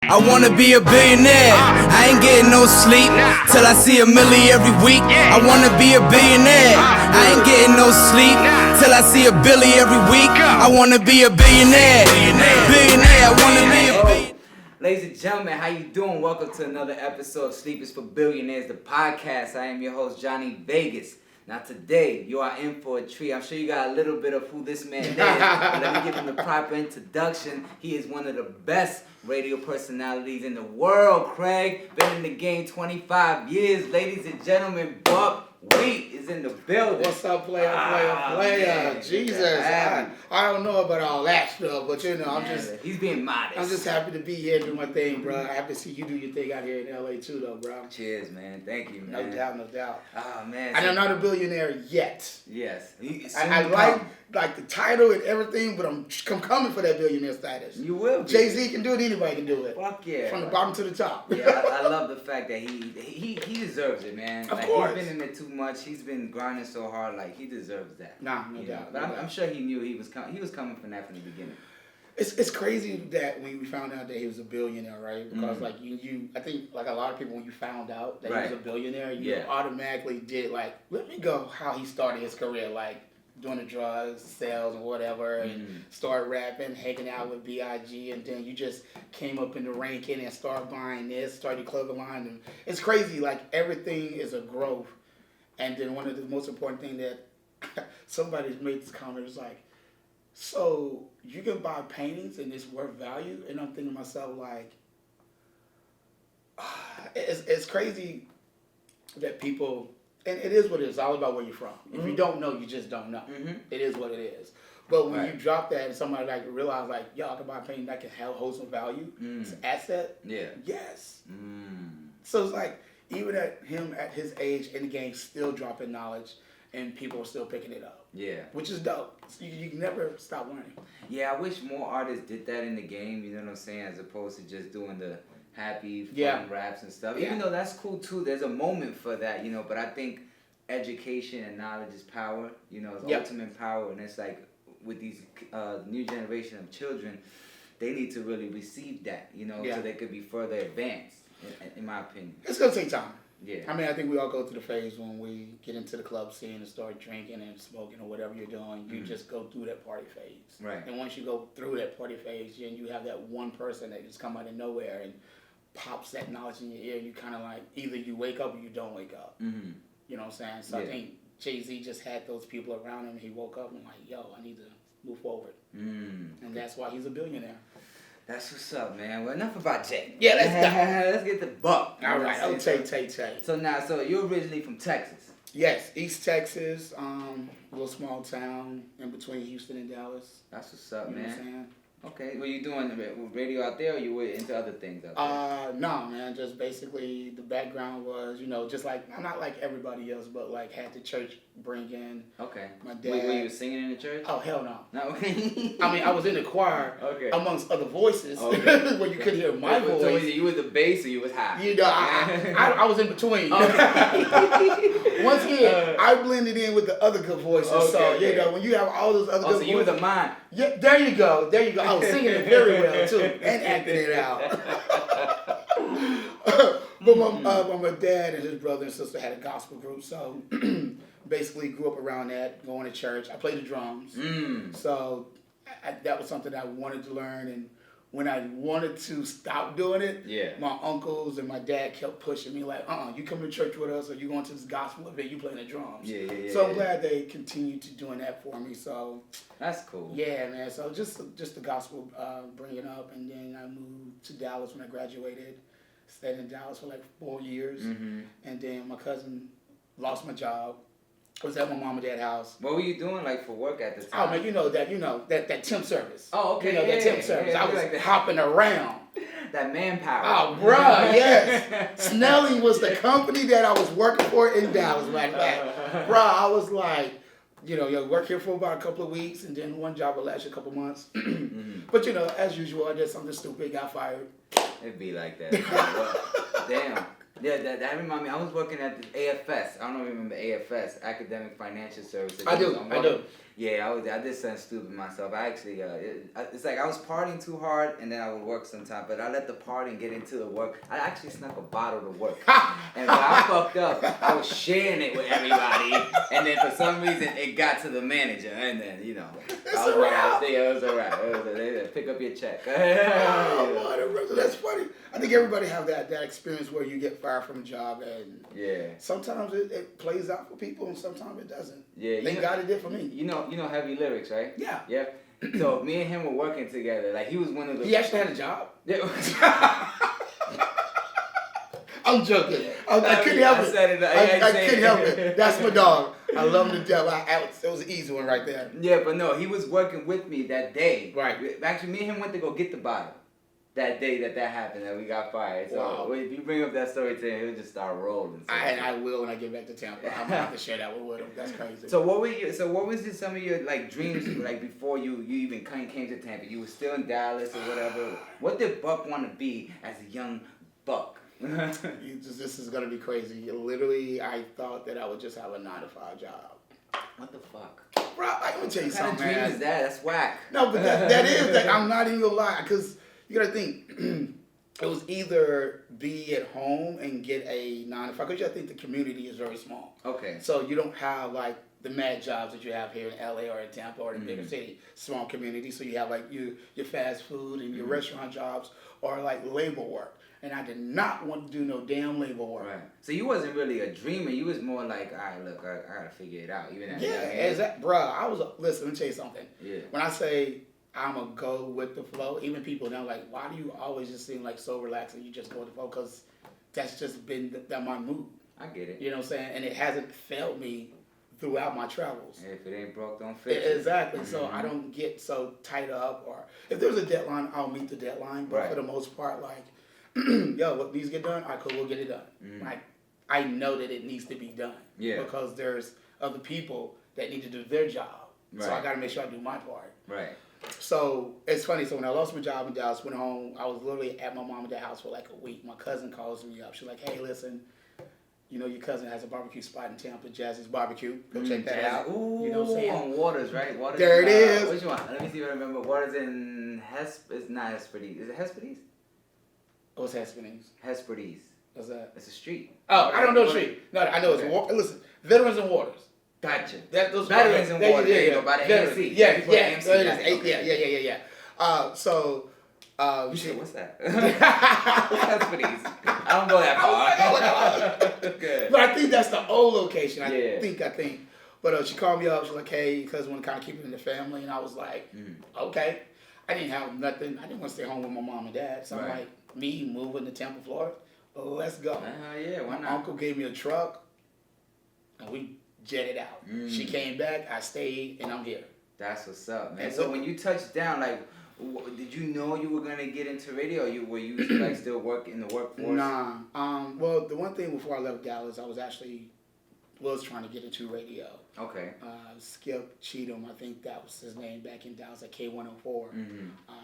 I wanna be a billionaire. I ain't getting no sleep till I see $1 million every week. I wanna be a billionaire. I ain't getting no sleep till I see $1 billion every week. I wanna be a billionaire. Billionaire. I wanna be a billionaire. Ladies and gentlemen, how you doing? Welcome to another episode of Sleep is for Billionaires, the podcast. I am your host, Johnny Vegas. Now today, you are in for a treat. I'm sure you got a little bit of who this man is. But let me give him the proper introduction. He is one of the best radio personalities in the world, Craig. Been in the game 25 years. Ladies and gentlemen, BUCKWHEAT is in the building. What's up, player? Man, Jesus, I don't know about all that stuff, but you know, he's being modest. I'm just happy to be here and do my thing, bro. I happy to see you do your thing out here in LA too, though, bro. Cheers, man. Thank you, man. No doubt. Oh, man. And I'm not a billionaire yet. Yes. I like the title and everything, but I'm coming for that billionaire status. You will be. Jay-Z can do it, anybody can do it. Fuck yeah. From the bottom to the top. Yeah, I love the fact that he deserves it, man. Of course. He's been in it too much. He's been grinding so hard. Like, he deserves that. No doubt. But I'm sure he knew he was coming from that from the beginning. It's crazy that when we found out that he was a billionaire, right? Because like you, I think like a lot of people when you found out that he was a billionaire, you automatically did like, let me go how he started his career, like doing the drugs, sales, and whatever, and start rapping, hanging out with B.I.G., and then you just came up in the ranking and started buying this, started your clothing line, and it's crazy. Like everything is a growth, and then one of the most important thing that somebody made this comment is like, so you can buy paintings and it's worth value, and I'm thinking to myself like, it's crazy that people. And it is what it is. It's all about where you're from. If you don't know, you just don't know. It is what it is. But when you drop that and somebody like realize like, yo, I can buy a painting that can hold some value. It's an asset. Yeah. Yes. So it's like even at his age in the game, still dropping knowledge, and people are still picking it up. Yeah. Which is dope. So you can never stop learning. Yeah, I wish more artists did that in the game. You know what I'm saying? As opposed to just doing the happy, fun raps and stuff. Even though that's cool too, there's a moment for that, you know, but I think education and knowledge is power, you know, it's ultimate power, and it's like with these new generation of children, they need to really receive that, you know, so they could be further advanced, in my opinion. It's going to take time. Yeah. I mean, I think we all go through the phase when we get into the club scene and start drinking and smoking or whatever you're doing. You just go through that party phase. Right. And once you go through that party phase, then you have that one person that just come out of nowhere and pops that knowledge in your ear. You kind of like, either you wake up or you don't wake up. You know what I'm saying? So I think Jay-Z just had those people around him. He woke up and like, yo, I need to move forward. And that's why he's a billionaire. That's what's up, man. Well, enough about Jay. Yeah, let's get the buck. All right, oh, Tay. So you're originally from Texas. Yes, East Texas, little small town in between Houston and Dallas. That's what's up, you man. Know what I'm saying? Okay, were you doing radio out there, or you were into other things out there? No, man. Just basically the background was, you know, just like I'm not like everybody else, but like had the church bring in. Okay. My dad. Were you singing in the church? Oh hell no. No. I mean, I was in the choir. Okay. Amongst other voices, where you could hear my voice. So you were the bass, or you was high? You know, I was in between. Once again, I blended in with the other good voices. Okay, so you know, when you have all those other good voices. So you were the mime. Yeah, there you go. I was singing it very well too, and acting it out. But my dad and his brother and sister had a gospel group, so basically grew up around that, going to church. I played the drums, so that was something I wanted to learn. And when I wanted to stop doing it, my uncles and my dad kept pushing me like, you come to church with us, or you going to this gospel event, you playing the drums. So I'm glad they continued to doing that for me. So that's cool. Yeah, man. So just the gospel bringing up, and then I moved to Dallas when I graduated. Stayed in Dallas for like 4 years, and then my cousin lost my job. I was at my mom and dad's house. What were you doing like for work at the time? Oh man, you know that temp service. Oh, okay. That temp service. I was like hopping around. That manpower. Oh, bruh, yes. Snelling was the company that I was working for in Dallas. Like that. Bruh, I was like, you work here for about a couple of weeks, and then one job will last you a couple months. But as usual, I did something stupid, got fired. It'd be like that. Well, damn. Yeah, that reminded me. I was working at the AFS. I don't know if you remember AFS, Academic Financial Services. I do. Yeah, I did something stupid myself. I actually, it's like I was partying too hard, and then I would work sometime. But I let the partying get into the work. I actually snuck a bottle to work, and when I fucked up, I was sharing it with everybody. And then for some reason, it got to the manager, and then it was alright. Pick up your check. Oh, that's funny. I think everybody have that experience where you get fired from a job, and sometimes it plays out for people, and sometimes it doesn't. Yeah, thank God it did for me. You know Heavy Lyrics, right? Yeah. Yeah. So me and him were working together. Like he was one of the. He actually had a job. Yeah. I'm joking. I couldn't help it. I couldn't help it. That's my dog. I love him to death. It was an easy one right there. Yeah, but no, he was working with me that day. Right. Actually, me and him went to go get the bottle. That day that happened, that we got fired. So if you bring up that story to him, he'll just start rolling. So. I will when I get back to Tampa. I'm gonna have to share that with him. That's crazy. So what was some of your like dreams like before you even came to Tampa? You were still in Dallas or whatever. What did Buck want to be as a young Buck? This is gonna be crazy. Literally, I thought that I would just have a 9-to-5 job. What the fuck? Bro, I'm gonna tell you something, man. What kind of dream is that? That's whack. No, but that is that. I'm not even gonna lie, because you gotta think. It was either be at home and get a 9-to-5, because I think the community is very small. Okay. So you don't have like the mad jobs that you have here in LA or in Tampa or in bigger city, small community. So you have like your fast food and your restaurant jobs or like labor work. And I did not want to do no damn labor work. Right. So you wasn't really a dreamer. You was more like, all right, look, I gotta figure it out. Even Listen, let me tell you something. Yeah. When I say I'm a go with the flow, even people now like, why do you always just seem like so relaxed and you just go with the flow? Because that's just been my mood. I get it. You know what I'm saying? And it hasn't failed me throughout my travels. If it ain't broke, don't fix it. Exactly. So I don't get so tied up, or if there's a deadline, I'll meet the deadline. But for the most part, like, yo, what needs to get done? Cool, we'll get it done. Like, I know that it needs to be done. Yeah. Because there's other people that need to do their job. Right. So I got to make sure I do my part. Right. So it's funny. So when I lost my job in Dallas, went home, I was literally at my mom and dad's house for like a week. My cousin calls me up. She's like, hey, listen, you know your cousin has a barbecue spot in Tampa, Jazzy's Barbecue. Go check that out. Ooh, you know what I'm saying? On Waters, right? Waters there it is. Which one? Let me see if I remember. Waters in it's not Hesperides. Is it Hesperides? What's Hesperides? Hesperides. What's that? It's a street. Oh, I don't know the street. No, I know it's listen, Veterans and Waters. Gotcha. Those Veterans and Waters. There you go, by the AMC. Yeah. So. You said, what's that? What's Hesperides? I don't go that far. Good. But I think that's the old location. I think. But she called me up. She's like, hey, because we want to kind of keep it in the family. And I was like, okay. I didn't have nothing. I didn't want to stay home with my mom and dad. So I'm like, me moving to Tampa, Florida, let's go. Yeah, why not? My uncle gave me a truck, and we jetted out. She came back, I stayed, and I'm here. That's what's up, man. So when you touched down, like, did you know you were gonna get into radio? Or were you like still work in the workforce? Nah. Well, the one thing before I left Dallas, I was trying to get into radio. Okay. Skip Cheatham, I think that was his name back in Dallas at K104.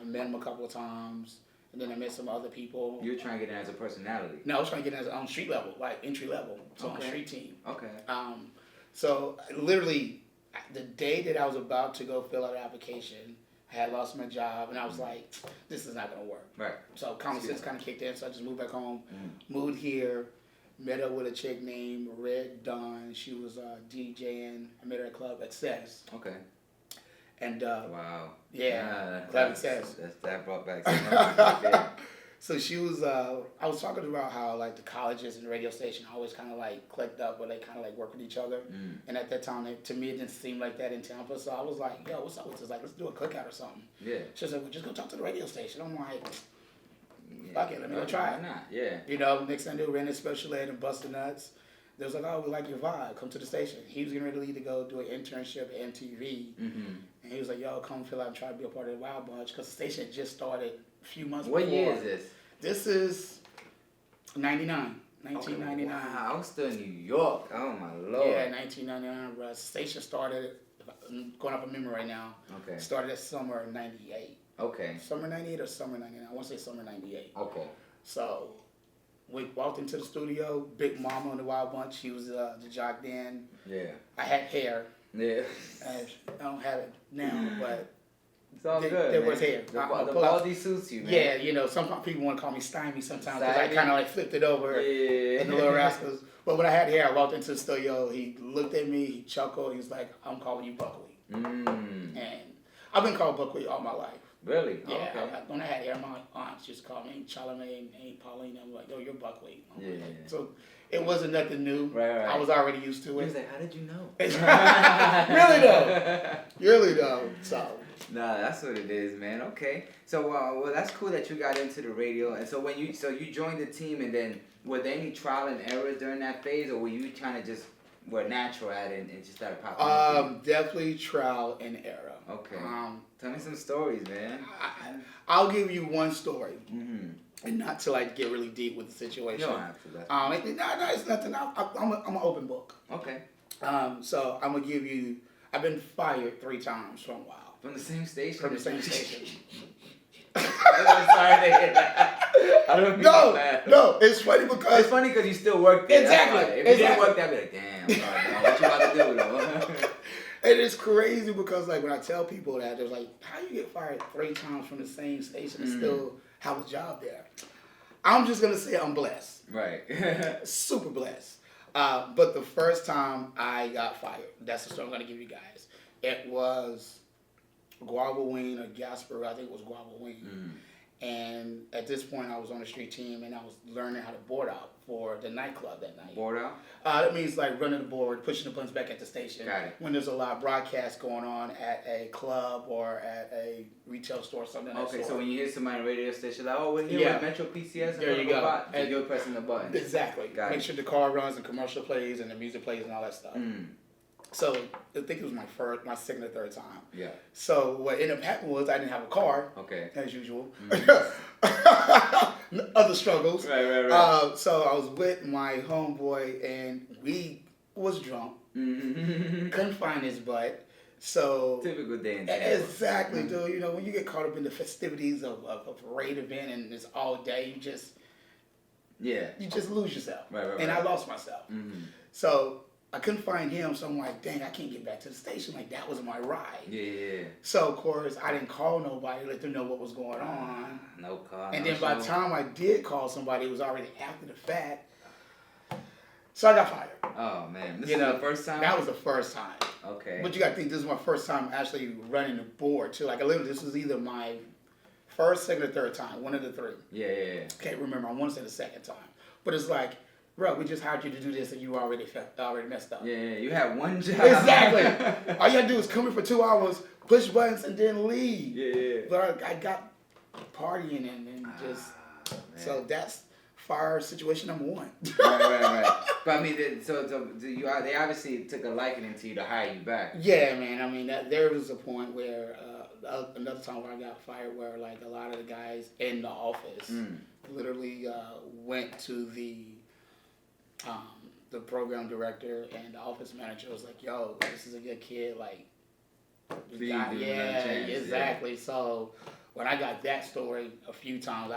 Met him a couple of times, and then I met some other people. You were trying to get in as a personality? No, I was trying to get in as on street level, like entry level, so on street team. Okay. So literally, the day that I was about to go fill out an application, I had lost my job, and I was like, this is not going to work. Right. So common sense kind of kicked in, so I just moved back home, moved here, met up with a chick named Red Dawn. She was DJing. I met her at Club Access. Okay. And wow. Yeah. Club Access. That brought back some So she was. I was talking about how like the colleges and the radio station always kind of like clicked up, where they kind of like work with each other. And at that time, to me, it didn't seem like that in Tampa. So I was like, yo, what's up with this? Like, let's do a cookout or something. Yeah. She said, well, just go talk to the radio station. I'm like, fuck it, let me go try it. Why not? Yeah. You know, next thing I knew, ran in special ed and busted nuts. They was like, oh, we like your vibe. Come to the station. He was getting ready to go do an internship at MTV. And he was like, yo, come fill out and try to be a part of the Wild Bunch. Because the station had just started a few months before. What year is this? This is 1999. Okay, wow, I was still in New York. Oh, my Lord. Yeah, 1999, bro. The station started, I'm going off of memory right now. Okay. Started at summer of 98. Okay. Summer 98 or summer 99? I want to say summer 98. Okay. So, we walked into the studio. Big Mama and the Wild Bunch. She was the jock then. Yeah. I had hair. Yeah. I don't have it now, but it's all good. There was hair. The baldy suits you, man. Yeah, you know, some people want to call me Stymie sometimes because I kind of like flipped it over. Yeah. And the Little Rascals. But when I had hair, I walked into the studio. He looked at me. He chuckled. He was like, "I'm calling you Buckwheat." And I've been called Buckwheat all my life. Really? Yeah. Okay. When I had hair, my aunts just called me Charlamagne, Aunt Pauline. I'm like, "Yo, you're Buckwheat." Yeah. So it wasn't nothing new. Right. I was already used to it. He was like, "How did you know?" Really though. So. Nah, that's what it is, man. Okay. So, well, that's cool that you got into the radio. And so when you joined the team, and then were there any trial and errors during that phase, or were you kind of just were natural at it and just started popping? Definitely trial and error. Okay. Tell me some stories, man. I'll give you one story, Mm-hmm. and not to like get really deep with the situation. You don't have to. No, it's nothing. I'm an open book. Okay. So I'm gonna give you. I've been fired 3 times from WOW. From the same station? From the same station. I'm sorry to hear that. I don't mean that. No, it's funny because... It's funny because you still work there. Exactly. If you didn't work there, I'd be like, damn, man, what you about to do, though? And it's crazy because, like, when I tell people that, they're like, how you get fired 3 times from the same station and still have a job there? I'm just going to say I'm blessed. Right. Super blessed. But the first time I got fired, that's the story I'm going to give you guys. It was Guava Wing or Gasper, I think it was Guava Wing. And at this point, I was on the street team, and I was learning how to board out for the nightclub that night. Board out? That means like running the board, pushing the buttons back at the station. Got it. When there's a live broadcast going on at a club or at a retail store or something. Okay, so when you hear somebody on a radio station, like, oh, we're here with Metro PCS, there you go. And you're pressing the button. Exactly. Got Make it. sure the car runs and commercial plays and the music plays and all that stuff. So I think it was my second or third time. Yeah. So what ended up happening was I didn't have a car. Okay. As usual. Other struggles. Right. So I was with my homeboy and we was drunk. Couldn't find his butt. So typical day in Tampa. Exactly, dude. You know, when you get caught up in the festivities of a parade event and it's all day, you just lose yourself. Right. And I lost myself. So I couldn't find him, so I'm like, dang, I can't get back to the station. Like, that was my ride. Yeah. So, of course, I didn't call nobody, let them know what was going on. No call, and then by the time I did call somebody, it was already after the fact. So I got fired. Oh, man. This is the first time? That was the first time. Okay. But you got to think, this is my first time actually running the board, too. Like, literally, this was either my first, second, or third time. One of the 3. Yeah. Can't remember. I want to say the second time. But it's like, bro, we just hired you to do this and you already messed up. Yeah, you had one job. Exactly. All you had to do is come in for 2 hours, push buttons, and then leave. Yeah. But I got partying and just... So that's fire situation number 1. Right. But I mean, they obviously took a liking to you to hire you back. Yeah, man. I mean, there was a point where... another time where I got fired where like a lot of the guys in the office literally went to the program director and the office manager was like, yo, this is a good kid, like, exactly. Yeah. So when I got that story a few times,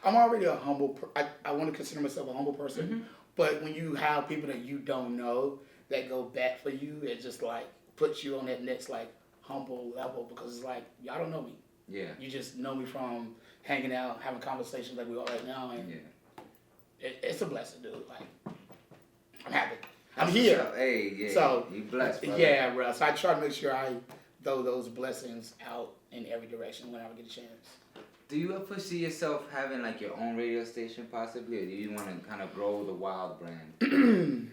I'm already a humble, I want to consider myself a humble person, but when you have people that you don't know that go back for you, it just like puts you on that next like humble level because it's like, y'all don't know me. Yeah. You just know me from hanging out, having conversations like we are right now, and it's a blessing, dude. Like, I'm happy. I'm here. Hey, yeah. So you blessed, brother. Yeah, bro. So I try to make sure I throw those blessings out in every direction whenever I get a chance. Do you ever see yourself having like your own radio station possibly, or do you want to kind of grow the Wild brand?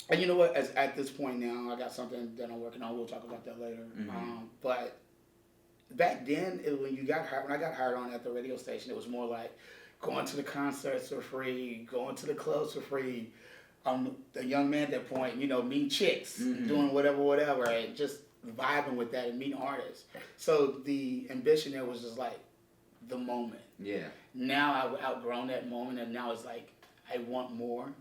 And you know what? At this point now, I got something that I'm working on. We'll talk about that later. But back then, when I got hired on at the radio station, it was more like going to the concerts for free, going to the clubs for free. I'm a young man at that point, you know, meeting chicks, doing whatever, and just vibing with that and meeting artists. So the ambition there was just like the moment. Yeah. Now I've outgrown that moment, and now it's like I want more.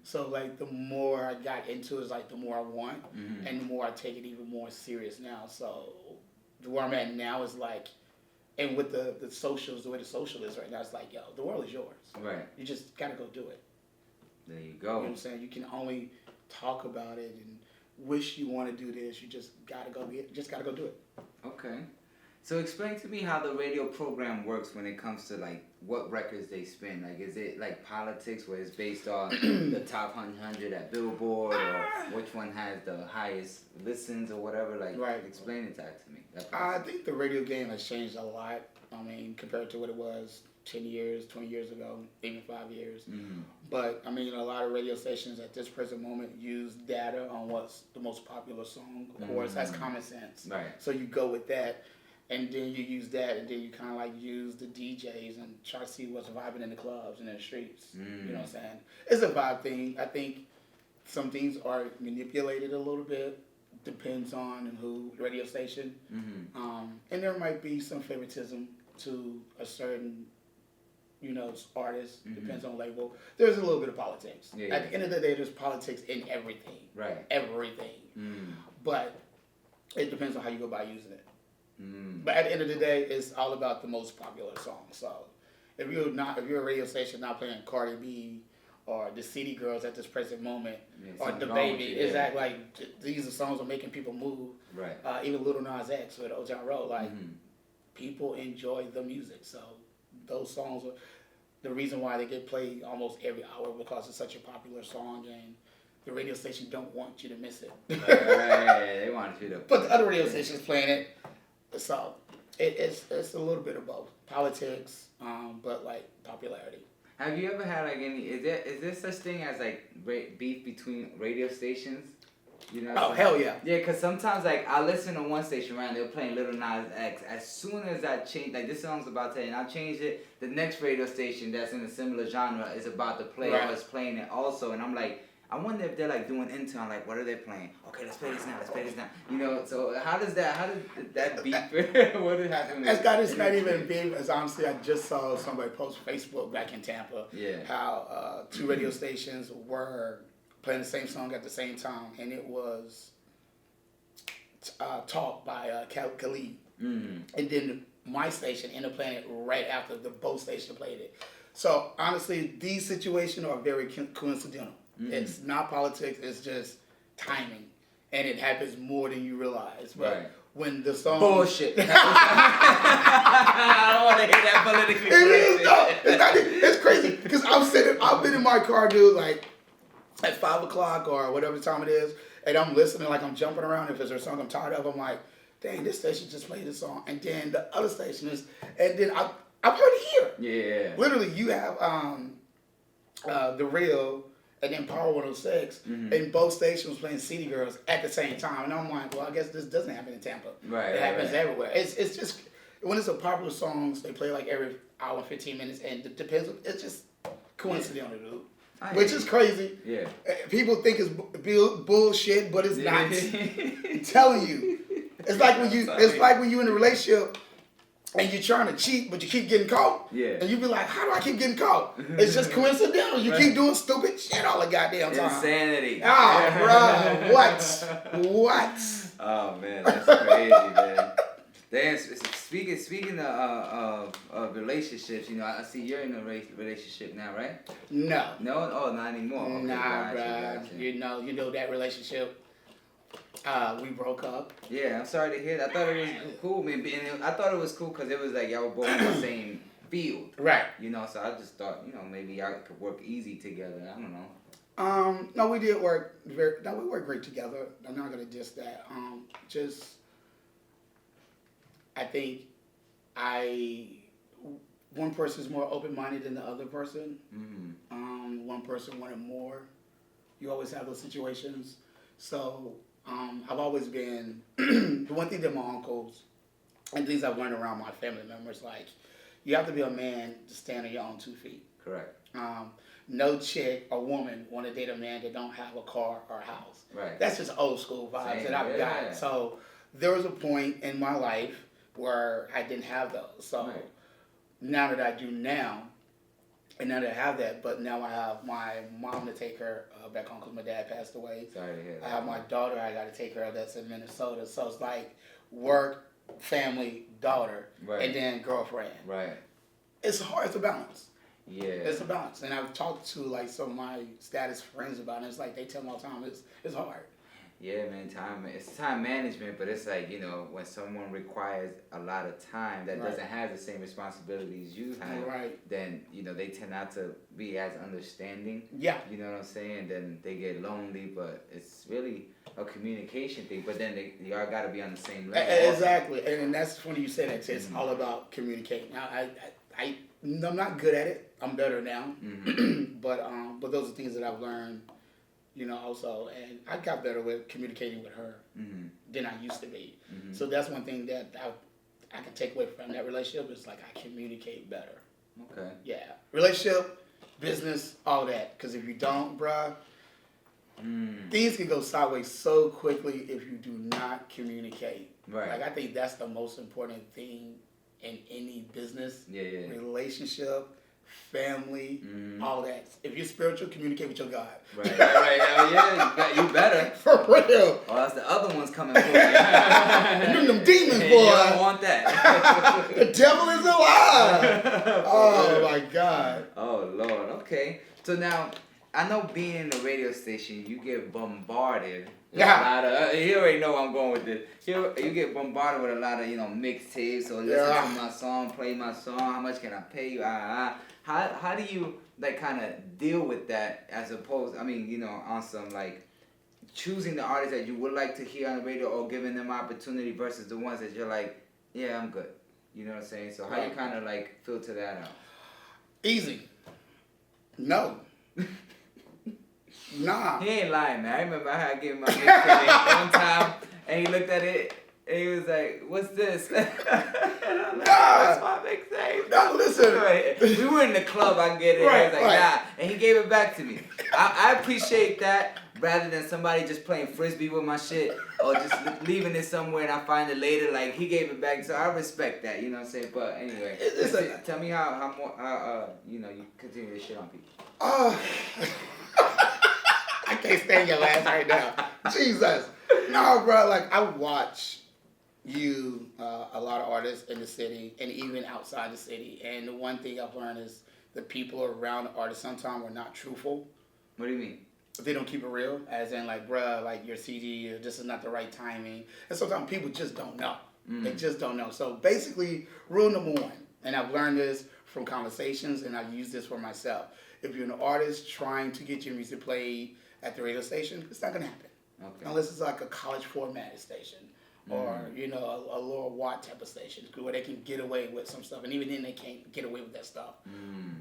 So like the more I got into it, is like the more I want, and the more I take it even more serious now. So where I'm at now is like And with the socials, the way the social is right now, it's like, yo, the world is yours. Right. You just gotta go do it. There you You know go. what I'm saying? You can only talk about it and wish you want to do this. You just gotta go do it. Okay. So explain to me how the radio program works when it comes to like what records they spin. Like, is it like politics where it's based on the top 100 at Billboard, or which one has the highest listens or whatever? Like, Right. Explain it to me. I think the radio game has changed a lot. I mean, compared to what it was 10 years, 20 years ago, even 5 years. Mm-hmm. But I mean, a lot of radio stations at this present moment use data on what's the most popular song. Of course, that's common sense. Right. So you go with that. And then you use that, and then you kind of like use the DJs and try to see what's vibing in the clubs and in the streets. You know what I'm saying? It's a vibe thing. I think some things are manipulated a little bit. Depends on who, the radio station. Mm-hmm. And there might be some favoritism to a certain, artist. Mm-hmm. Depends on label. There's a little bit of politics. Yeah, At the end of the day, there's politics in everything. Right. Everything. But it depends on how you go by using it. But at the end of the day, it's all about the most popular song. So if you're a radio station not playing Cardi B or the City Girls at this present moment, or the Baby, exactly, like these are songs that are making people move. Right. Even Lil Nas X with Old Town Road, like people enjoy the music. So those songs are the reason why they get played almost every hour, because it's such a popular song, and the radio station don't want you to miss it. Right. They want you to. But the other radio stations playing it. So it's a little bit of both politics, but like popularity. Have you ever had like any? Is there such thing as like beef between radio stations? You know? Oh, hell yeah. Yeah, because sometimes like I listen to one station, right? They're playing Lil Nas X. As soon as I change, like this song's about to end, I change it. The next radio station that's in a similar genre is about to play, Right. or is playing it also, and I'm like, I wonder if they're like doing intern, like what are they playing? Okay, let's play this now. You know, so how does that beef? What is happening? It's not even beef. As honestly, I just saw somebody post Facebook back in Tampa. Yeah. How 2 radio stations were playing the same song at the same time, and it was Talk by Khalid. And then my station ended up playing it right after the both stations played it. So honestly, these situations are very coincidental. It's not politics, it's just timing. And it happens more than you realize. But when the song... Bullshit. I don't want to hear that politically correct. It is, it's crazy. Because I've been in my car, dude, like at 5 o'clock or whatever time it is, and I'm listening, like I'm jumping around. If there's a song I'm tired of, I'm like, dang, this station just played this song. And then the other station is... And then I've heard it here. Yeah. Literally, you have The Real... and then Power 106, and both stations playing City Girls at the same time. And I'm like, well, I guess this doesn't happen in Tampa. It happens everywhere. It's just, when it's a popular songs, they play like every hour and 15 minutes, and it depends. It's just coincidental, dude. Which is crazy. Yeah. People think it's bullshit, but it's not. I'm telling you. It's like when you in a relationship, and you're trying to cheat, but you keep getting caught. Yeah. And you be like, how do I keep getting caught? It's just coincidental. You keep doing stupid shit all the goddamn time. Insanity. Oh, bro. What? Oh, man. That's crazy, man. Damn, speaking of relationships, you know, I see you're in a relationship now, right? No. No? Oh, not anymore. Okay, Nah, gotcha. You know that relationship. We broke up. Yeah, I'm sorry to hear that. I thought it was cool, man. I thought it was cool because it was like y'all were both in the same field. Right. You know, so I just thought, you know, maybe y'all could work easy together. I don't know. No, we did work we worked great together. I'm not gonna diss that. I think one person is more open-minded than the other person. One person wanted more. You always have those situations. So I've always been, the one thing that my uncles and things I've learned around my family members, like, you have to be a man to stand on your own 2 feet. Correct. No chick or woman want to date a man that don't have a car or a house. Right. That's just old school vibes that I've got. So there was a point in my life where I didn't have those. So now that I do now, and now that I have that, but now I have my mom to take her back home because my dad passed away. Sorry to hear that. I have my daughter I got to take care of that's in Minnesota. So it's like work, family, daughter, right. and then girlfriend. Right. It's hard. It's a balance. Yeah. It's a balance. And I've talked to like some of my status friends about it. It's like they tell me all the time it's hard. Yeah, man, it's time management, but it's like, you know, when someone requires a lot of time that doesn't have the same responsibilities you have, then, you know, they tend not to be as understanding. Yeah. You know what I'm saying? Then they get lonely, but it's really a communication thing, but then y'all got to be on the same level. Exactly. And that's funny you say that. It's all about communicating. Now, I'm not good at it. I'm better now. But those are things that I've learned, you know, also. And I got better with communicating with her than I used to be. So that's one thing that I can take away from that relationship. It's like I communicate better. Okay. Yeah. Relationship, business, all that. Because if you don't, bruh, things can go sideways so quickly if you do not communicate. Right. Like, I think that's the most important thing in any business, relationship, family, all that. If you're spiritual, communicate with your God. Right. Hell yeah, you better. For real. Or else the other one's coming for you. And them demons, boy. You don't want that. The devil is alive. Oh, my God. Oh, Lord. Okay. So now, I know being in the radio station, you get bombarded. A lot of, you already know where I'm going with this. You get bombarded with a lot of, you know, mixtapes or listen to my song, play my song. How much can I pay you? How do you like kind of deal with that as opposed? I mean, you know, on some like choosing the artists that you would like to hear on the radio or giving them opportunity versus the ones that you're like, yeah, I'm good. You know what I'm saying? So how you kind of like filter that out? Easy. No. Nah. He ain't lying, man. I remember I gave him my mixtape one time, and he looked at it, and he was like, "What's this?" And I'm like, "That's my mixtape." No, listen. We were in the club. I get it. I was like, "Nah," and he gave it back to me. I appreciate that rather than somebody just playing frisbee with my shit or just leaving it somewhere and I find it later. Like he gave it back, so I respect that. You know what I'm saying? But anyway, tell me how you know you continue to shit on people. I can't stand your ass right now. Jesus. No, bro, like, I watch you, a lot of artists in the city and even outside the city. And the one thing I've learned is the people around the artists sometimes are not truthful. What do you mean? They don't keep it real, as in, like, bruh, like, your CD, this is not the right timing. And sometimes people just don't know. They just don't know. So, basically, rule number one, and I've learned this from conversations, and I've used this for myself. If you're an artist trying to get your music played at the radio station, it's not going to happen. Okay. Unless it's like a college formatted station or, you know, a lower watt type of station where they can get away with some stuff. And even then, they can't get away with that stuff.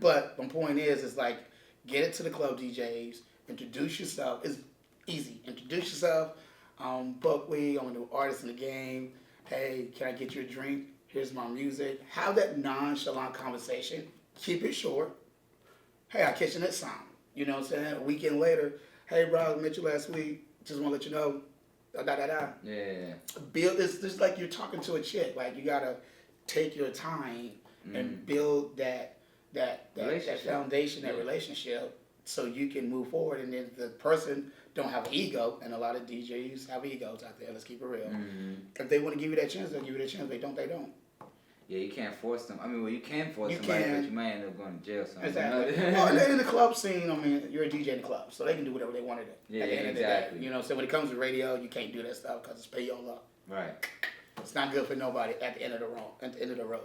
But my point is like, get it to the club DJs, introduce yourself. It's easy. Introduce yourself. BUCKWHEAT, I'm a new artist in the game. Hey, can I get you a drink? Here's my music. Have that nonchalant conversation. Keep it short. Hey, I catch you next time. You know what I'm saying? A weekend later, hey, bro, I met you last week. Just want to let you know. Yeah. Build this just like you're talking to a chick. Like, you got to take your time and build that foundation, that relationship, so you can move forward. And then the person don't have an ego, and a lot of DJs have egos out there. Let's keep it real. If they want to give you that chance, they'll give you that chance. If they don't, they don't. Yeah, you can't force them. I mean, well, you can force somebody, but you might end up going to jail. Exactly. Well, in the club scene, I mean, you're a DJ in the club, so they can do whatever they want to do. Yeah, at the end exactly. Of the day. You know, so when it comes to radio, you can't do that stuff because it's payola. Right. It's not good for nobody at the end of the road.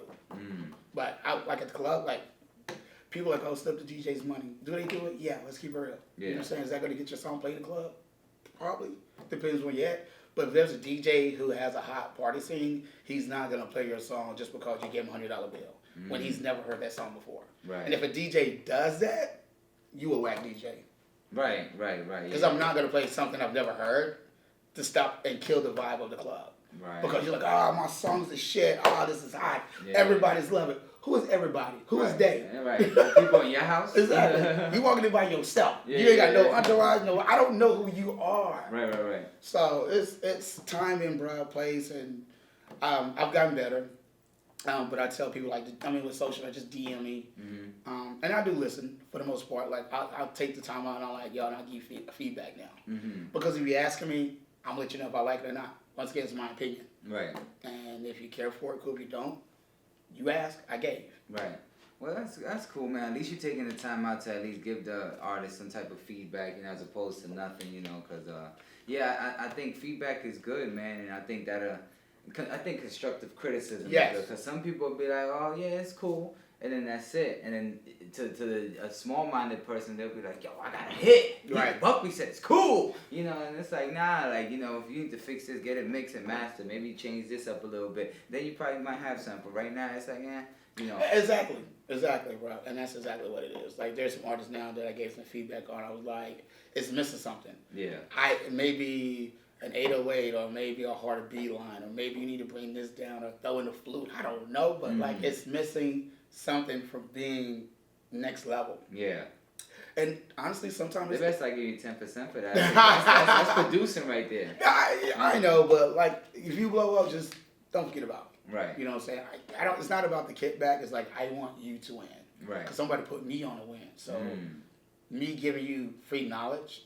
But out, like at the club, like people like, oh, slip the DJ's money. Do they do it? Yeah, let's keep it real. Yeah. You know what I'm saying? Is that going to get your song played in the club? Probably. Depends where you're at. But if there's a DJ who has a hot party scene, he's not going to play your song just because you gave him a $100 bill when he's never heard that song before. Right. And if a DJ does that, you a whack DJ. Right. Because I'm not going to play something I've never heard to stop and kill the vibe of the club. Right. Because you're like, my song's the shit. This is hot. Yeah. Everybody's loving it. Who is everybody? Who is they? Right. People in your house? Exactly. You walking in by yourself. Yeah, you ain't got no entourage. No, I don't know who you are. Right. So it's timing, bro, place, and I've gotten better. But I tell people, with social, just DM me. And I do listen for the most part. Like, I'll take the time out and I'm like, yo, and I'll give you feedback now. Because if you're asking me, I'm gonna let you know if I like it or not. Once again, it's my opinion. Right. And if you care for it, cool. If you don't, you ask, I gave. Right. Well, that's cool, man. At least you're taking the time out to at least give the artist some type of feedback, you know, as opposed to nothing, you know, because, I think feedback is good, man, and I think that, I think constructive criticism is good, because some people will be like, oh, yeah, it's cool, and then that's it, and then to a small-minded person, they'll be like, yo, I got a hit, right? Buckwheat said it's cool, you know, and it's like, nah, like, you know, if you need to fix this, get it mixed and mastered, maybe change this up a little bit, then you probably might have something, but right now, it's like, you know. Exactly, bro, and that's exactly what it is. Like, there's some artists now that I gave some feedback on. I was like, it's missing something. Yeah. Maybe an 808 or maybe a harder B line or maybe you need to bring this down or throw in the flute. I don't know, but like it's missing something from being next level. Yeah. And honestly, sometimes the best I give you 10% for that. That's producing right there. I know, but like if you blow up, just don't forget about it. Right. You know what I'm saying? I don't. It's not about the kickback. It's like I want you to win. Right. 'Cause somebody put me on a win. So me giving you free knowledge,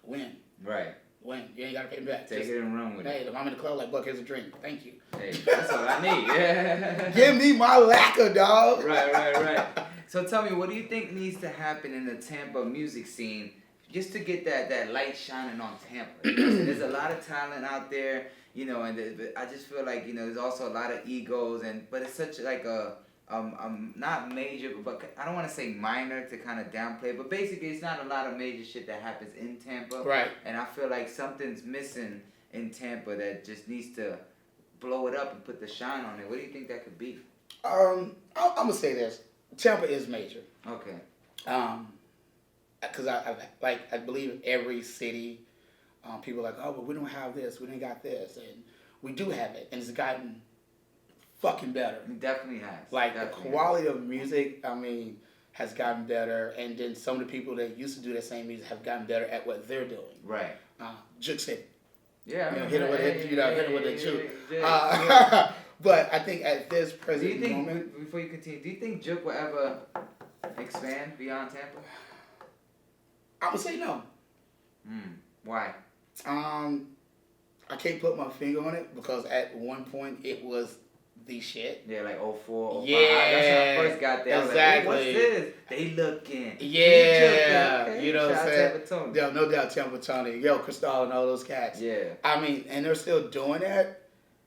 win. Right. Win. You ain't gotta pay me back. Take it and run with it. Hey, if I'm in the club, like Buck, here's a drink. Thank you. Hey, that's all I need. Yeah. Give me my lacquer, dog. Right. So tell me, what do you think needs to happen in the Tampa music scene just to get that light shining on Tampa? You know, there's a lot of talent out there, you know, and I just feel like, you know, there's also a lot of egos, but it's such like a not major, but I don't want to say minor to kind of downplay, but basically it's not a lot of major shit that happens in Tampa. Right. And I feel like something's missing in Tampa that just needs to blow it up and put the shine on it. What do you think that could be? I'm gonna say this. Tampa is major. Okay. Because I believe every city, people are like, oh, but we don't have this, we didn't got this, and we do have it, and it's gotten fucking better. It definitely has. Like the quality of music, I mean, has gotten better, and then some of the people that used to do that same music have gotten better at what they're doing. Right. Juke City. Yeah. You know, hit it with a juke. But I think at this present moment, before you continue, do you think Juke will ever expand beyond Tampa? I would say no. Why? I can't put my finger on it because at one point it was the shit. Yeah, like 04, 05. Yeah, that's when I first got there. Exactly. I was like, what's this? They looking. Yeah, okay. you know what I'm saying? Tampa Yeah, no doubt Tampa Tony. Yo, Cristal and all those cats. Yeah. I mean, and they're still doing that,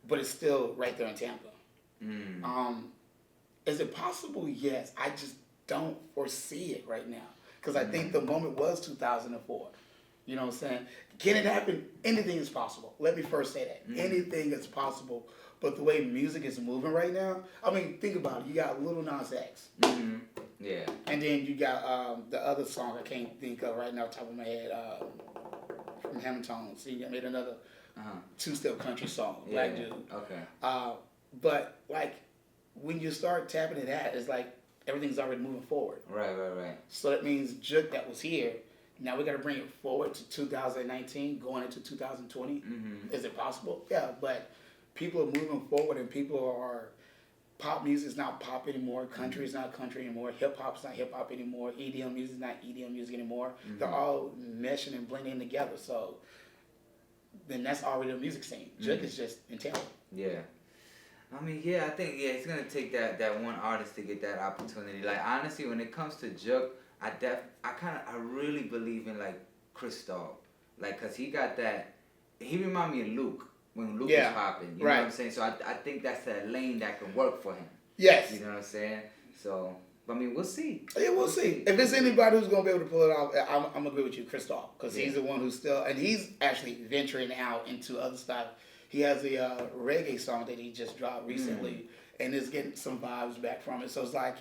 but it's still right there in Tampa. Is it possible? Yes. I just don't foresee it right now. Because I think the moment was 2004. You know what I'm saying? Can it happen? Anything is possible. Let me first say that. Anything is possible. But the way music is moving right now, I mean, think about it. You got Lil Nas X. Yeah. And then you got the other song I can't think of right now off the top of my head, from Hamilton. See, you made another two-step country song, Black Dude. Okay. But, like, when you start tapping into that, it's like everything's already moving forward. Right. So that means Juke that was here, now we got to bring it forward to 2019, going into 2020. Is it possible? Yeah, but people are moving forward and people are, pop music is not pop anymore, country is not country anymore, hip-hop is not hip-hop anymore, EDM music is not EDM music anymore. They're all meshing and blending together, so then that's already the music scene. Juke is just in town. Yeah. I mean, yeah, I think, it's going to take that one artist to get that opportunity. Like, honestly, when it comes to Juke, I really believe in, like, Cristal. Like, because he got that, he remind me of Luke, when Luke was popping. You know what I'm saying? So I think that's that lane that can work for him. Yes. You know what I'm saying? So, I mean, we'll see. Yeah, we'll see. If it's anybody who's going to be able to pull it off, I'm going to agree with you, Cristal. Because he's the one who's still, and he's actually venturing out into other stuff. He has a reggae song that he just dropped recently, and is getting some vibes back from it. So it's like,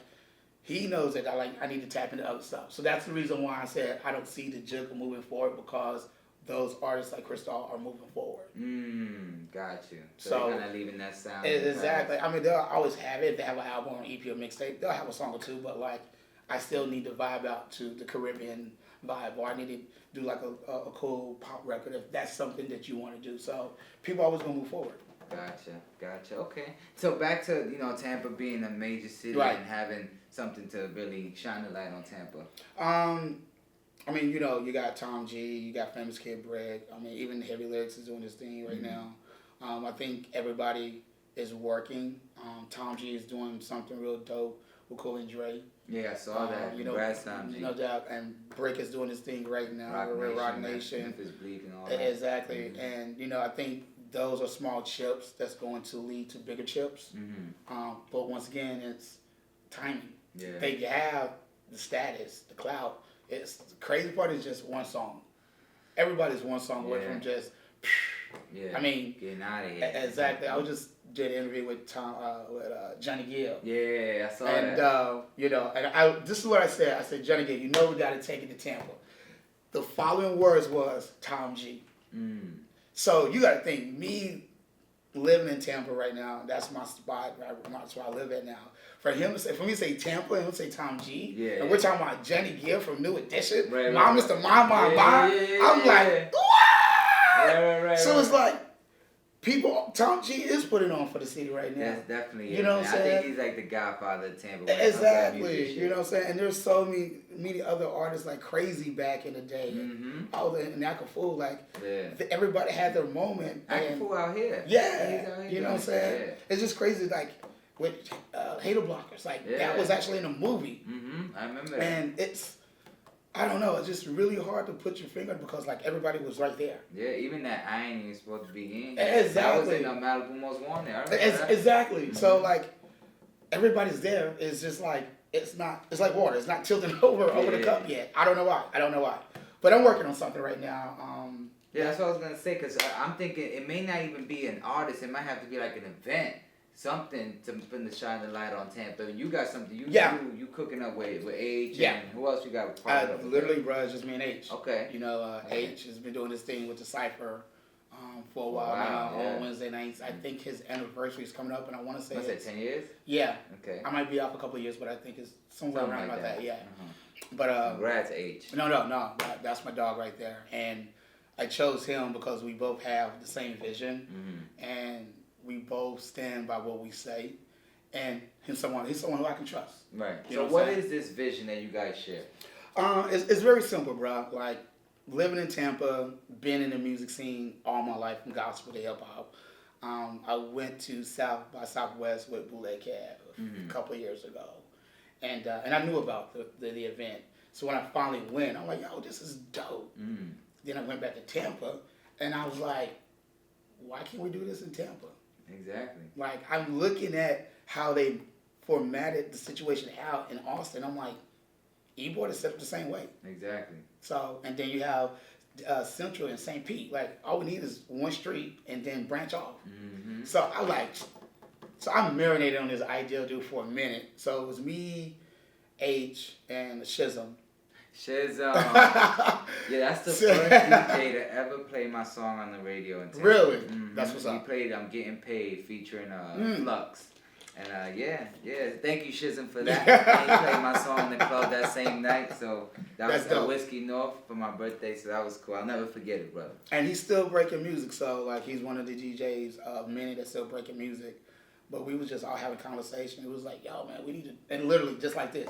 he knows that I need to tap into other stuff. So that's the reason why I said I don't see the Juke moving forward, because those artists like Cristal are moving forward. Got you. So they're kind of leaving that sound. Exactly. I mean, they'll always have it. If they have an album or an EP or mixtape, they'll have a song or two, but like, I still need to vibe out to the Caribbean vibe, or I need to do like a cool pop record if that's something that you want to do. So people always gonna move forward. Gotcha. Okay. So back to, Tampa being a major city and having something to really shine a light on Tampa. I mean, you got Tom G, you got Famous Kid Bread. I mean, even Heavy Lyrics is doing this thing right now. I think everybody is working. Tom G is doing something real dope with Cool and Dre. Yeah, I saw that. Congrats, Tom G. No doubt. And Brick is doing his thing right now. Rock Nation. Memphis Bleak and all that. Exactly. Mm-hmm. And, I think those are small chips that's going to lead to bigger chips. Mm-hmm. But once again, it's timing. Yeah. They have the status, the clout. The crazy part is just one song. Everybody's one song away from just... Yeah. I mean... Getting out of here. Exactly. I just did an interview with Johnny Gill. Yeah, I saw that. And, this is what I said. I said, Johnny Gill, we got to take it to Tampa. The following words was Tom G. Mm. So you got to think, me living in Tampa right now, that's my spot. That's where I live at now. For me to say Tampa and him to say Tom G, and we're talking about Johnny Gill from New Edition, Mr. Mom, I'm like, what? Right. So it's like, Tom G is putting on for the city right now. That's definitely you know what I'm saying? I think he's like the godfather of Tampa. Exactly. You know what I'm saying? And there's so many other artists like Crazy back in the day. Mm-hmm. And Fool, like everybody had their moment. Fool out here. Yeah. You know what I'm saying? Yeah. It's just crazy, like with Hater Blockers. Like that was actually in a movie. Mm-hmm. I remember that. And I don't know. It's just really hard to put your finger because like everybody was right there. Yeah, even that I ain't even supposed to be in. Exactly. I was in Malibu Most Wanted. Exactly. Mm-hmm. So like everybody's there. It's just like it's like water. It's not tilting over the cup yet. I don't know why. But I'm working on something right now. That's what I was gonna say because I'm thinking it may not even be an artist. It might have to be like an event. Something to shine the light on Tampa. You got something. You cooking up with H. Yeah. And who else you got? Literally, bro, it's just me and H. Okay. H has been doing this thing with the Cypher for a while now on Wednesday nights. I think his anniversary is coming up, and I want to say... What's that, 10 years? Yeah. Okay. I might be off a couple of years, but I think it's somewhere around like that. Yeah. Uh-huh. But congrats, H. No. That's my dog right there. And I chose him because we both have the same vision, and we both stand by what we say, and he's someone who I can trust. Right. So what is this vision that you guys share? It's very simple, bro. Like living in Tampa, been in the music scene all my life, from gospel to hip hop. I went to South by Southwest with Bootleg Cab a couple of years ago, and I knew about the event. So when I finally went, I'm like, yo, this is dope. Then I went back to Tampa, and I was like, why can't we do this in Tampa? Exactly. Like, I'm looking at how they formatted the situation out in Austin. I'm like, E-Board is set up the same way. Exactly. So, and then you have Central and St. Pete. Like, all we need is one street and then branch off. Mm-hmm. So I'm marinated on this idea, dude, for a minute. So it was me, H, and Shizm. Yeah, that's the first DJ to ever play my song on the radio in Tampa. Really? Mm-hmm. That's what's up. He played I'm Getting Paid featuring Flux. And thank you Shizm for that. He played my song in the club that same night, so that was Whiskey North for my birthday, so that was cool. I'll never forget it, brother. And he's still breaking music, so like he's one of the DJs of many that's still breaking music. But we was just all having a conversation. It was like, yo, man, we need to, and literally just like this,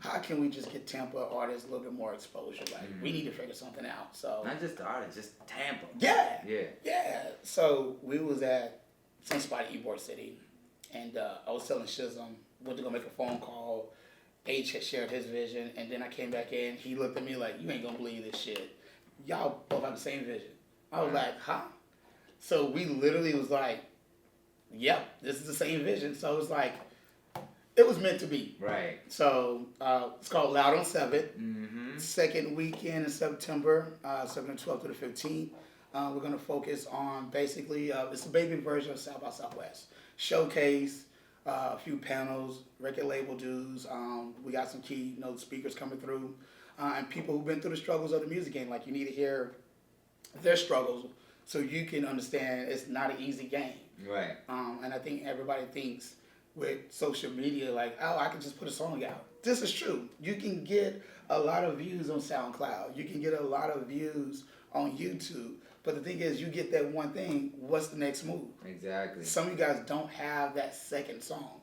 how can we just get Tampa artists a little bit more exposure? Like, we need to figure something out. So not just the artists, just Tampa. Yeah. So we was at some spot in Ybor City, and I was telling Shizm, went to go make a phone call. H had shared his vision, and then I came back in. He looked at me like, you ain't gonna believe this shit. Y'all both have the same vision. I was like, huh? So we literally was like, yep, this is the same vision. So it was like, it was meant to be. Right. So it's called Loud on 7th. Second weekend in September, September 12th to the 15th. We're going to focus on basically, it's a baby version of South by Southwest. Showcase, a few panels, record label dudes. We got some key speakers coming through. And people who've been through the struggles of the music game. Like, you need to hear their struggles so you can understand it's not an easy game. Right. And I think everybody thinks with social media, like, oh, I can just put a song out. This is true. You can get a lot of views on SoundCloud. You can get a lot of views on YouTube. But the thing is, you get that one thing, what's the next move? Exactly. Some of you guys don't have that second song.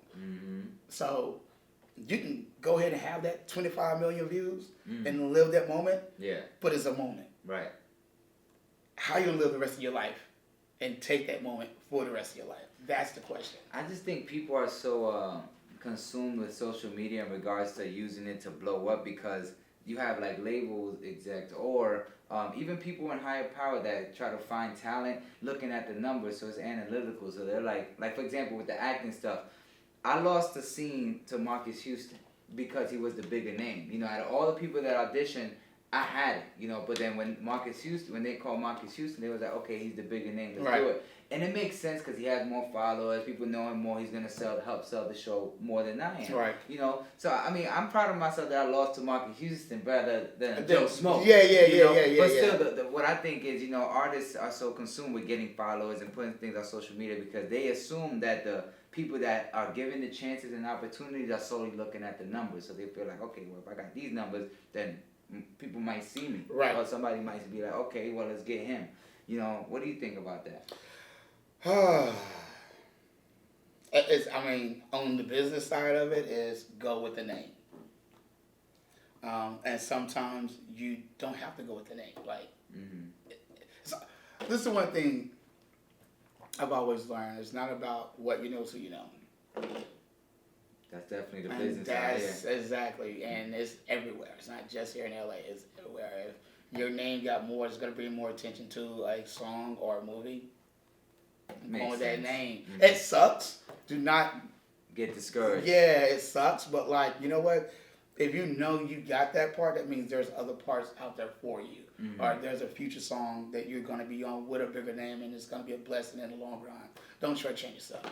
So you can go ahead and have that 25 million views and live that moment. Yeah. But it's a moment. Right. How you gonna live the rest of your life and take that moment for the rest of your life? That's the question. I just think people are so consumed with social media in regards to using it to blow up, because you have like labels execs or even people in higher power that try to find talent looking at the numbers, so it's analytical. So they're like for example with the acting stuff, I lost the scene to Marcus Houston because he was the bigger name. You know, out of all the people that auditioned, I had it, you know, but then when they called Marcus Houston, they was like, okay, he's the bigger name, let's do it. And it makes sense because he has more followers, people know him more, he's going to help sell the show more than I am. Right. You know, so I mean, I'm proud of myself that I lost to Marcus Houston rather than Joe Smoke. Yeah. But still, what I think is, you know, artists are so consumed with getting followers and putting things on social media because they assume that the people that are given the chances and opportunities are solely looking at the numbers. So they feel like, okay, well, if I got these numbers, then people might see me. Right. Or somebody might be like, okay, well, let's get him. You know, what do you think about that? On the business side of it is go with the name. And sometimes you don't have to go with the name. Like, this is one thing I've always learned. It's not about what you know, so you know. That's definitely the business side here. Exactly, and it's everywhere. It's not just here in LA. It's everywhere. If your name got more, it's gonna bring more attention to a song or a movie. Going with that name. Mm-hmm. It sucks. Do not get discouraged. Yeah, it sucks, but like, you know what? If you know you got that part, that means there's other parts out there for you. Mm-hmm. Or there's a future song that you're going to be on with a bigger name, and it's going to be a blessing in the long run. Don't try to change yourself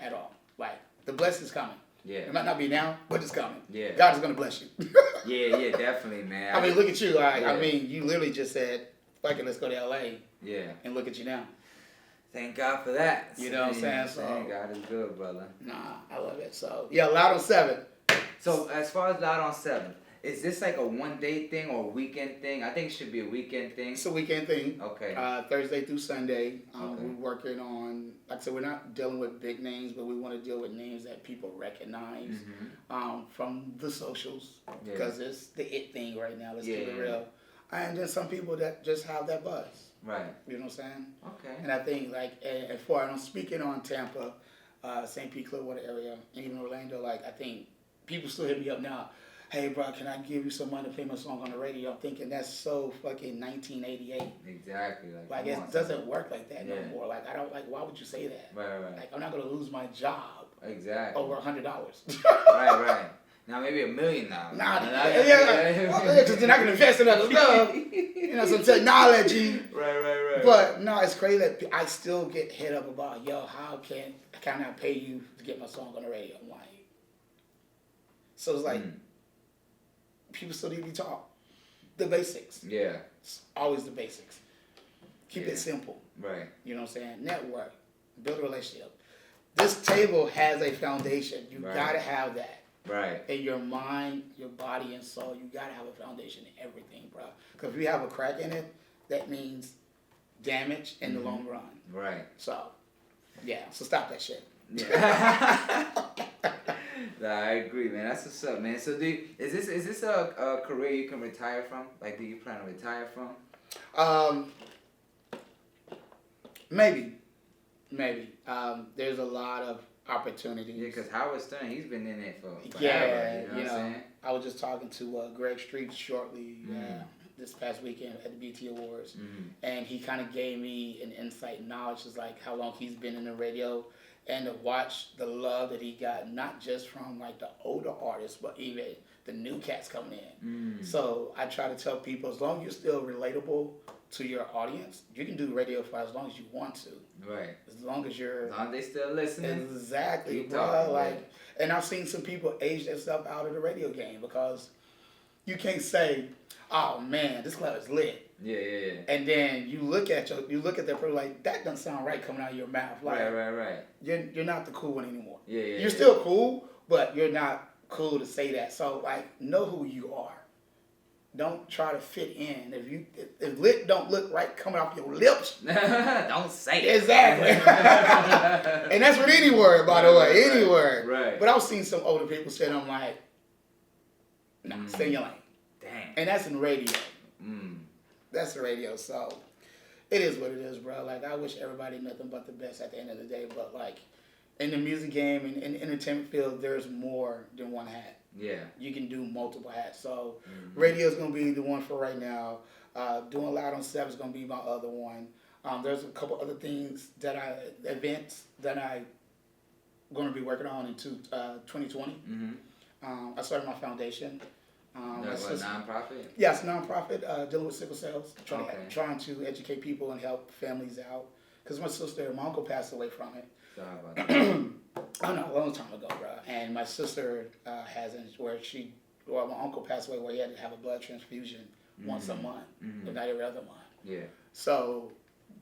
at all. Like, the blessing's coming. Yeah. It might not be now, but it's coming. Yeah. God is going to bless you. yeah, definitely, man. I mean, look at you. I mean, you literally just said, fuck it, let's go to LA. Yeah. And look at you now. Thank God for that. You know what I'm saying? So God is good, brother. Nah, I love it. So, yeah, Loud on 7. So, as far as Loud on 7, is this like a one-day thing or a weekend thing? I think it should be a weekend thing. It's a weekend thing. Okay. Thursday through Sunday. Okay. We're working on, like I said, we're not dealing with big names, but we want to deal with names that people recognize from the socials. Because it's the it thing right now. Let's keep it real. And then some people that just have that buzz. Right. You know what I'm saying? Okay. And I think, like, as far as I'm speaking on Tampa, St. Pete, Clearwater area, and even Orlando, like, I think people still hit me up now. Hey, bro, can I give you some money to play my song on the radio? I'm thinking that's so fucking 1988. Exactly. Like it doesn't work like that no more. Like, I don't, like, why would you say that? Right. Like, I'm not going to lose my job. Exactly. Over $100. Right. Now maybe $1 million now. Because then I can invest in other stuff. You know, some technology. Right. But no, it's crazy that I still get hit up about, yo, how can I pay you to get my song on the radio? I'm like, so it's like, people still need to be taught the basics. Yeah. It's always the basics. Keep it simple. Right. You know what I'm saying? Network. Build a relationship. This table has a foundation. You gotta have that. Right. In your mind, your body, and soul, you gotta have a foundation in everything, bro. Because if you have a crack in it, that means damage in the long run. Right. So, yeah. So stop that shit. Yeah. Nah, I agree, man. That's what's up, man. So, is this a career you can retire from? Like, do you plan to retire from? Maybe. There's a lot of opportunities. Yeah, because Howard Stern, he's been in it for forever. Yeah, you know what I'm saying? I was just talking to Greg Street shortly this past weekend at the BT Awards, and he kind of gave me an insight and knowledge of like how long he's been in the radio, and to watch the love that he got, not just from like the older artists, but even the new cats coming in. So I try to tell people, as long as you're still relatable to your audience, you can do radio for as long as you want to. Right. As long as they still listening. Exactly, bro. Like, and I've seen some people age themselves out of the radio game because you can't say, "Oh man, this club is lit." Yeah. And then you look at their person like that doesn't sound right coming out of your mouth. Like, right. You're not the cool one anymore. Yeah. You're still cool, but you're not cool to say that. So like, know who you are. Don't try to fit in. If lit don't look right coming off your lips, don't say it. Exactly. And that's with any word, by the way, any word. Right. But I've seen some older people say, I'm like, nah, stay in your lane. Dang. And that's in radio. That's the radio. So, It is what it is, bro. Like, I wish everybody nothing but the best at the end of the day. But, like, in the music game and in the entertainment field, there's more than one hat. Yeah. You can do multiple hats. So, radio's going to be the one for right now. Doing Loud on 7 is going to be my other one. There's a couple other things events that I'm going to be working on in 2020. I started my foundation. Nonprofit? Yes, nonprofit, dealing with sickle cells, trying to educate people and help families out. Because my uncle passed away from it. So how about that? I know, a long time ago, bro. And my sister my uncle passed away where he had to have a blood transfusion once a month, if not every other month. Yeah. So,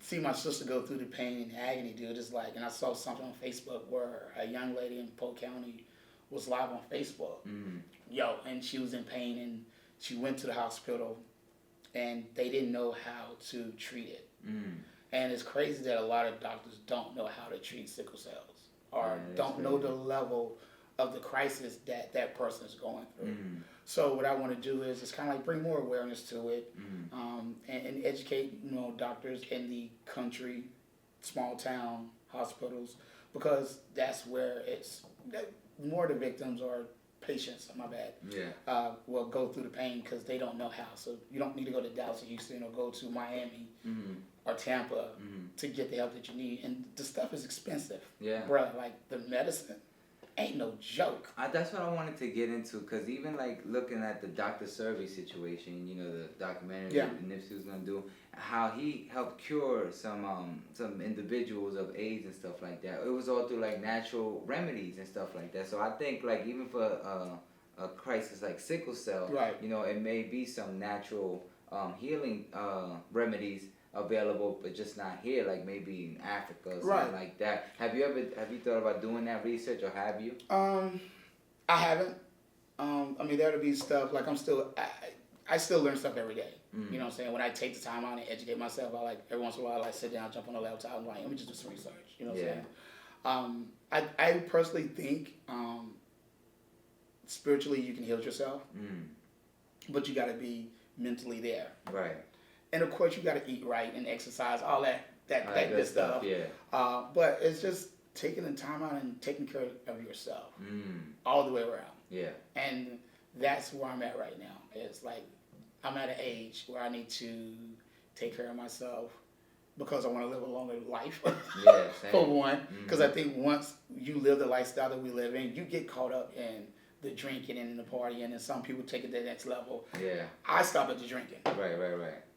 see my sister go through the pain and agony, dude, it's like, and I saw something on Facebook where a young lady in Polk County was live on Facebook. And she was in pain, and she went to the hospital, and they didn't know how to treat it. And it's crazy that a lot of doctors don't know how to treat sickle cells, or don't know the level of the crisis that person is going through. So what I want to do is just kind of like bring more awareness to it, and educate doctors in the country, small town hospitals, because that's where more of the victims are patients. My bad. Yeah. Will go through the pain because they don't know how. So you don't need to go to Dallas or Houston or go to Miami or Tampa to get the help that you need. And the stuff is expensive. Yeah. Bruh, like the medicine ain't no joke. That's what I wanted to get into, because even like looking at the Dr. Survey situation, the documentary that Nipsey was gonna do, how he helped cure some individuals of AIDS and stuff like that. It was all through like natural remedies and stuff like that. So I think like even for a crisis like sickle cell, it may be some natural healing remedies available, but just not here, like maybe in Africa or something like that. Have you thought about doing that research, or have you? I haven't. I mean, there'll be stuff like I still learn stuff every day. You know what I'm saying? When I take the time out and educate myself, I like every once in a while I sit down, jump on the laptop, and like, let me just do some research. You know what I'm saying? I personally think spiritually you can heal yourself, but you got to be mentally there. Right. And of course, you got to eat right and exercise, all that good stuff. Yeah. But it's just taking the time out and taking care of yourself all the way around. Yeah. And that's where I'm at right now. It's like I'm at an age where I need to take care of myself because I want to live a longer life. Yeah, same. For one, because I think once you live the lifestyle that we live in, you get caught up in the drinking and the partying, and some people take it to the next level. Yeah. I stop at the drinking. Right.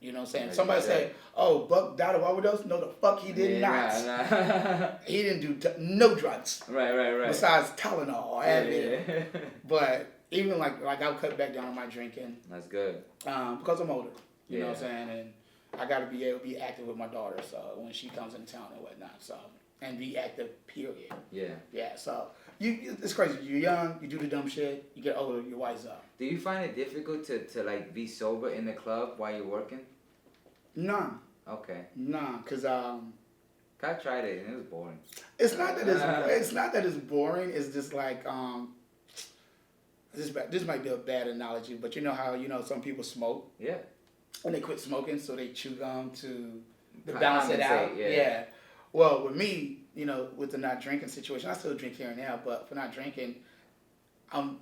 You know what I'm saying? Like somebody say, "Oh, Buck died of overdose." No, the fuck he did not. Nah. He didn't do no drugs. Right. Besides Tylenol or Advil. But even like I'll cut back down on my drinking. That's good. Because I'm older. You know what I'm saying? And I got to be able to be active with my daughter. So when she comes into town and whatnot. So and be active. Period. Yeah. Yeah. So. It's crazy. You're young, you do the dumb shit, you get older, you wise up. Do you find it difficult to like be sober in the club while you're working? Nah. Okay. Nah, cause I tried it and it was boring. It's not that it's boring. It's just like this might be a bad analogy, but you know how some people smoke. Yeah. And they quit smoking, so they chew gum to balance it out. Yeah. Well, with me, with the not drinking situation, I still drink here and there, but for not drinking, I'm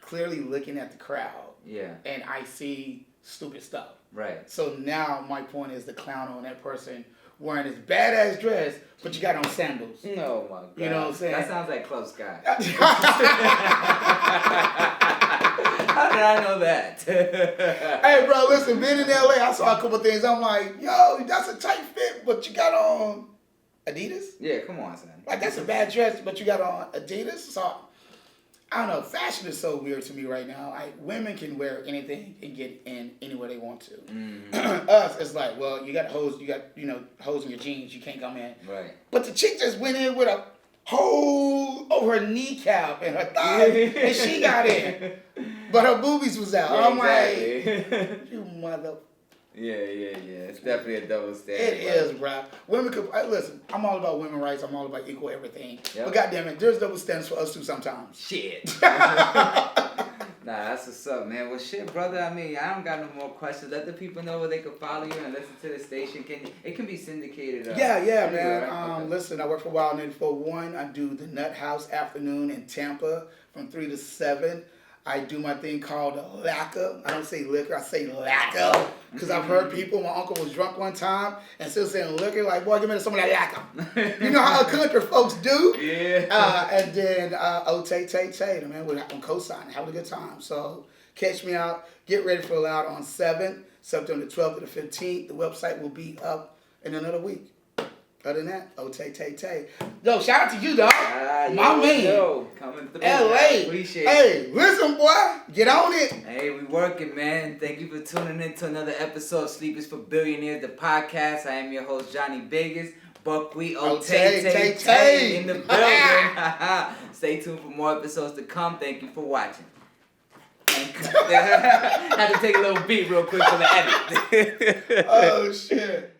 clearly looking at the crowd. Yeah. And I see stupid stuff. Right. So now my point is to clown on that person wearing this badass dress, but you got on sandals. Oh my God. You know what I'm saying? That sounds like Club Sky. How did I know that? Hey, bro, listen, being in LA, I saw a couple things. I'm like, yo, that's a tight fit, but you got on Adidas? Yeah, come on, son. Like, that's a bad dress, but you got on Adidas? So, I don't know. Fashion is so weird to me right now. Women can wear anything and get in anywhere they want to. Mm-hmm. Us, it's like, well, you got hoes in your jeans. You can't come in. Right. But the chick just went in with a hole over her kneecap and her thigh, and she got in. But her boobies was out. Yeah, I'm like, you mother. Yeah. It's definitely a double standard. It is, bro. Women could listen. I'm all about women's rights. I'm all about equal everything. Yep. But goddamn it, there's double standards for us too sometimes. Shit. Nah, that's what's up, man. Well, shit, brother. I mean, I don't got no more questions. Let the people know where they can follow you and listen to the station. It can be syndicated. Yeah, man. Right? Okay. Listen, I work for Wild 94.1. I do the Nut House afternoon in Tampa from 3 to 7. I do my thing called lacquer. I don't say liquor, I say lacquer. Because I've heard people, my uncle was drunk one time and still saying liquor, like, boy, give me some of that lacquer. You know how country folks do? Yeah. And then, Tay, man, we're on co-signing, having a good time. So catch me out. Get ready for Loud on 7, September 12th to the 15th. The website will be up in another week. Other than that, Tay. Yo, shout out to you, dog. My man. Yo, coming through. LA. Appreciate it. Hey, listen, boy. Get on it. Hey, we working, man. Thank you for tuning in to another episode of Sleep is for Billionaires, the podcast. I am your host, Johnny Vegas. BUCKWHEAT, Tay in the building. Stay tuned for more episodes to come. Thank you for watching. Had to take a little beat real quick for the edit. Oh, shit.